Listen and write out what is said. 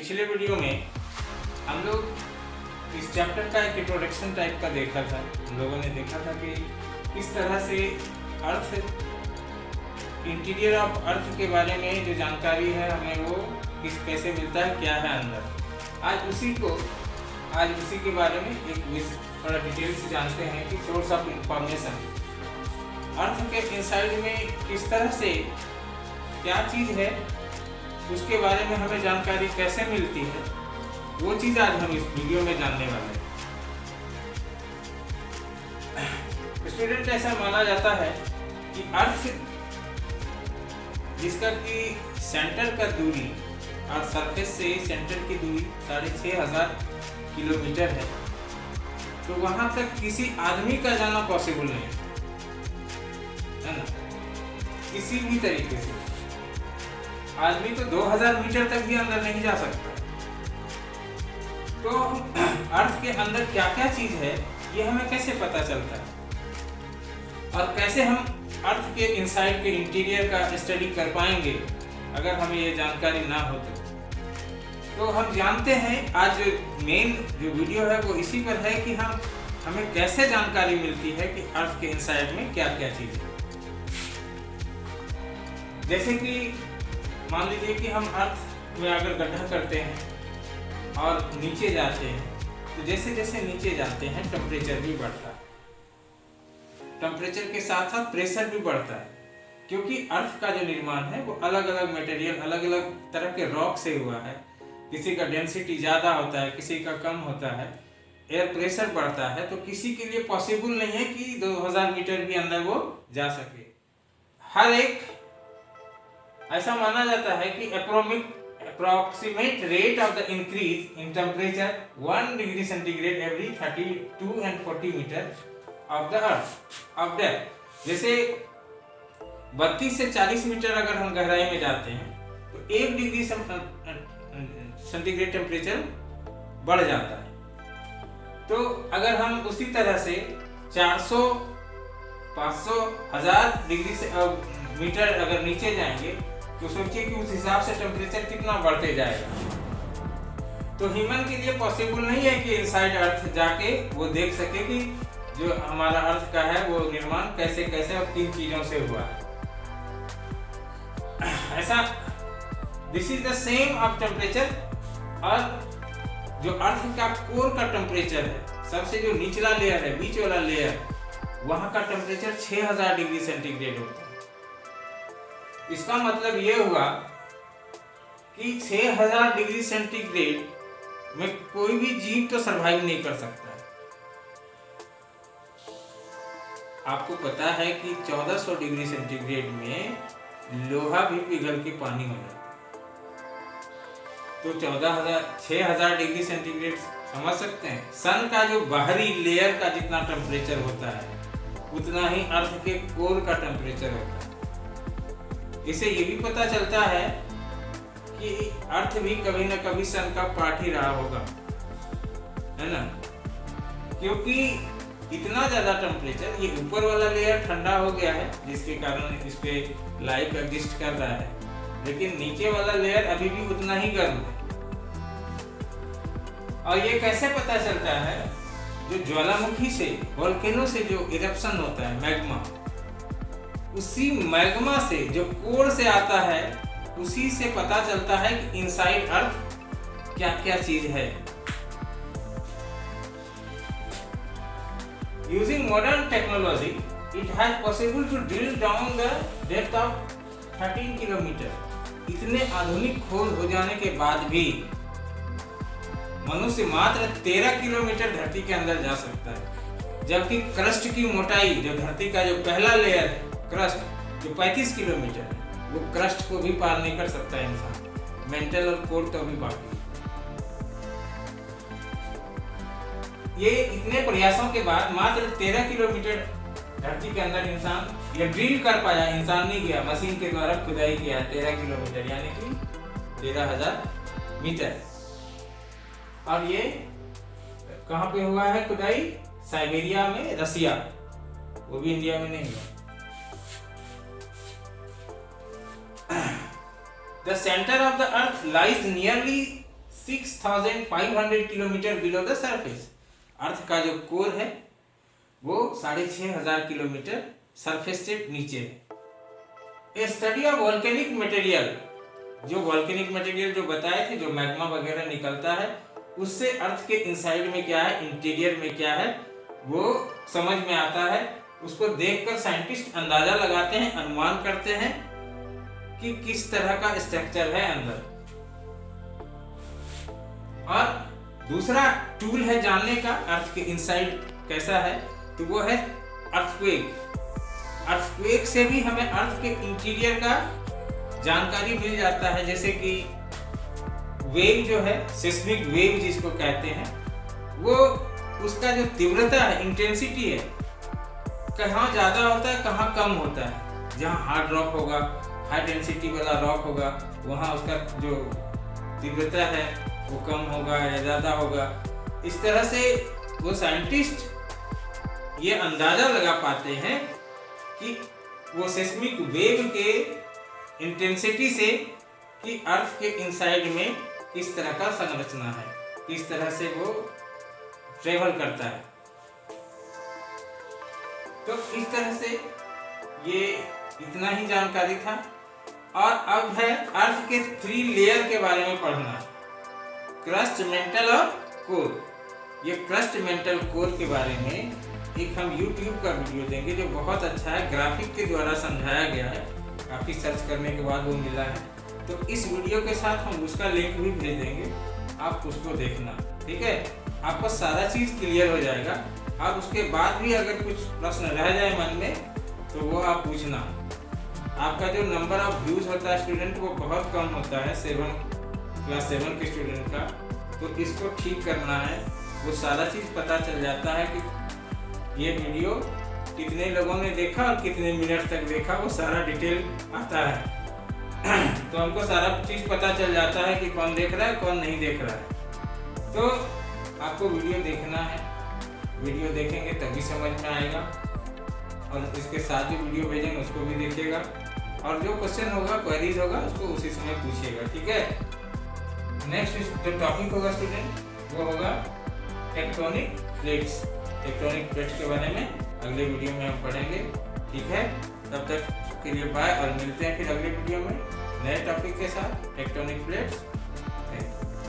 पिछले वीडियो में हम लोग इस चैप्टर का एक इंट्रोडक्शन टाइप का देखा था। हम लोगों ने देखा था कि किस तरह से अर्थ, इंटीरियर ऑफ अर्थ के बारे में जो जानकारी है हमें वो कैसे मिलता है, क्या है अंदर। आज उसी के बारे में एक थोड़ा डिटेल से जानते हैं कि सोर्स ऑफ इंफॉर्मेशन, अर्थ के इनसाइड में किस तरह से क्या चीज़ है, उसके बारे में हमें जानकारी कैसे मिलती है, वो चीज़ आज हम इस वीडियो में जानने वाले हैं। स्टूडेंट, ऐसा माना जाता है कि अर्थ जिसका कि सेंटर का दूरी और सरफेस से सेंटर की दूरी 6500 किलोमीटर है, तो वहां तक किसी आदमी का जाना पॉसिबल नहीं है ना, किसी भी तरीके से। आदमी तो 2000 मीटर तक भी अंदर नहीं जा सकता। तो अर्थ के अंदर क्या क्या चीज है ये हमें कैसे पता चलता है, और कैसे हम अर्थ के इनसाइड के इंटीरियर का स्टडी कर पाएंगे अगर हमें ये जानकारी ना हो तो हम जानते हैं आज मेन जो वीडियो है वो इसी पर है कि हमें कैसे जानकारी मिलती है कि अर्थ के इनसाइड में क्या क्या चीज है। जैसे कि मान लीजिए कि हम अर्थ में अगर गड्ढा करते हैं और नीचे जाते हैं, तो जैसे जैसे नीचे जाते हैं टेम्परेचर भी बढ़ता है, टेम्परेचर के साथ साथ प्रेशर भी बढ़ता है, क्योंकि अर्थ का जो निर्माण है वो अलग अलग मटेरियल, अलग अलग तरह के रॉक से हुआ है। किसी का डेंसिटी ज़्यादा होता है, किसी का कम होता है, एयर प्रेशर बढ़ता है, तो किसी के लिए पॉसिबल नहीं है कि 2000 मीटर भी अंदर वो जा सके। हर एक ऐसा माना जाता है कि approximate rate of the increase in temperature 1 degree centigrade every 32 and 40 meter of the earth of depth। जैसे 32 से 40 मीटर अगर हम गहराई में जाते हैं तो 1 डिग्री सेंटीग्रेड टेम्परेचर बढ़ जाता है। तो अगर हम उसी तरह से 400, 500, 1000 डिग्री से मीटर अगर नीचे जाएंगे तो सोचिए कि उस हिसाब से टेम्परेचर कितना बढ़ते जाएगा। तो ह्यूमन के लिए पॉसिबल नहीं है कि इनसाइड अर्थ जाके वो देख सके कि जो हमारा अर्थ का है वो निर्माण कैसे कैसे और किन चीजों से हुआ है। ऐसा this is the same of temperature, और जो अर्थ का कोर का टेम्परेचर है, सबसे जो निचला लेयर है, बीच वाला लेयर, वहां का टेम्परेचर 6000 डिग्री सेंटीग्रेड होता है। इसका मतलब ये हुआ कि 6000 डिग्री सेंटीग्रेड में कोई भी जीव तो सरवाइव नहीं कर सकता है। आपको पता है कि 1400 डिग्री सेंटीग्रेड में लोहा भी पिघल के पानी हो जाता है। तो 6000 डिग्री सेंटीग्रेड समझ सकते हैं। सन का जो बाहरी लेयर का जितना टेम्परेचर होता है उतना ही अर्थ के कोर का टेम्परेचर होता है। इससे ये भी पता चलता है कि अर्थ भी कभी न कभी सन का पार्ट ही रहा होगा, है ना, क्योंकि इतना ज्यादा टेम्परेचर, ये ऊपर वाला लेयर ठंडा हो गया है जिसके कारण इस पे लाइफ एग्जिस्ट कर रहा है, लेकिन नीचे वाला लेयर अभी भी उतना ही गर्म है। और ये कैसे पता चलता है, जो ज्वालामुखी से, वोल्केनो से जो इरप्शन होता है, मैग्मा, उसी मैग्मा से जो कोर से आता है, उसी से पता चलता है कि इनसाइड अर्थ क्या क्या चीज है। Using modern technology it has possible to drill down the depth of 13 kilometre. इतने आधुनिक खोज हो जाने के बाद भी मनुष्य मात्र 13 किलोमीटर धरती के अंदर जा सकता है, जबकि क्रस्ट की मोटाई, जो धरती का जो पहला लेयर है क्रस्ट, जो 35 किलोमीटर है, वो क्रस्ट को भी पार नहीं कर सकता इंसान, मेंटल और कोर तो भी बाकी। ये इतने प्रयासों के बाद मात्र 13 किलोमीटर धरती के अंदर इंसान ये ड्रिल कर पाया। इंसान नहीं गया, मशीन के द्वारा खुदाई किया 13 किलोमीटर, यानी कि 13000 मीटर। और ये कहाँ पे हुआ है खुदाई? साइबेरिया में, रसिया, वो भी इंडिया में नहीं हुआ। The center of the earth lies nearly 6500 kilometre below the surface. Earth का जो कोर है वो 6500 किलोमीटर सरफेस से नीचे है। ए स्टडी ऑफ वोल्केनिक मटेरियल, जो वोल्केनिक मटेरियल जो बताए थे, जो मैग्मा वगैरह निकलता है, उससे अर्थ के इनसाइड में क्या है, इंटीरियर में क्या है, वो समझ में आता है। उसको देखकर साइंटिस्ट अंदाजा लगाते हैं, अनुमान करते हैं कि किस तरह का स्ट्रक्चर है अंदर। और दूसरा टूल है जानने का अर्थ के इनसाइड कैसा है, तो वो है अर्थक्वेक। अर्थक्वेक से भी हमें अर्थ के इंटीरियर का जानकारी मिल जाता है, जैसे कि वेव जो है, सिस्मिक वेव जिसको कहते हैं, वो उसका जो तीव्रता है, इंटेंसिटी है, कहाँ ज्यादा होता है कहाँ कम होता है। जहाँ हार्ड रॉक होगा, हाई डेंसिटी वाला रॉक होगा, वहाँ उसका जो तीव्रता है वो कम होगा या ज्यादा होगा। इस तरह से वो साइंटिस्ट ये अंदाजा लगा पाते हैं कि वो सिस्मिक वेव के इंटेंसिटी से कि अर्थ के इनसाइड में किस तरह का संरचना है, किस तरह से वो ट्रेवल करता है। तो इस तरह से ये इतना ही जानकारी था। और अब है अर्थ के 3 लेयर के बारे में पढ़ना, क्रस्ट, मेंटल और कोर। ये क्रस्ट, मेंटल, कोर के बारे में एक हम YouTube का वीडियो देंगे जो बहुत अच्छा है, ग्राफिक के द्वारा समझाया गया है, काफ़ी सर्च करने के बाद वो मिला है। तो इस वीडियो के साथ हम उसका लिंक भी भेज देंगे, आप उसको देखना, ठीक है। आपको सारा चीज़ क्लियर हो जाएगा। और उसके बाद भी अगर कुछ प्रश्न रह जाए मन में तो वो आप पूछना। आपका जो नंबर ऑफ व्यूज होता है स्टूडेंट, वो बहुत कम होता है क्लास 7 के स्टूडेंट का, तो इसको ठीक करना है। वो सारा चीज़ पता चल जाता है कि ये वीडियो कितने लोगों ने देखा और कितने मिनट तक देखा, वो सारा डिटेल आता है। तो हमको सारा चीज़ पता चल जाता है कि कौन देख रहा है कौन नहीं देख रहा है। तो आपको वीडियो देखना है, वीडियो देखेंगे तभी समझ में आएगा। और इसके साथ जो वीडियो भेजेंगे उसको भी देखिएगा, और जो क्वेश्चन होगा, क्वेरीज होगा, उसको उसी समय पूछिएगा, ठीक है। नेक्स्ट जो टॉपिक होगा स्टूडेंट, वो होगा टेक्टोनिक प्लेट्स। टेक्टोनिक प्लेट्स के बारे में अगले वीडियो में हम पढ़ेंगे, ठीक है। तब तक के लिए बाय, और मिलते हैं फिर अगले वीडियो में नए टॉपिक के साथ, टेक्टोनिक प्लेट्स।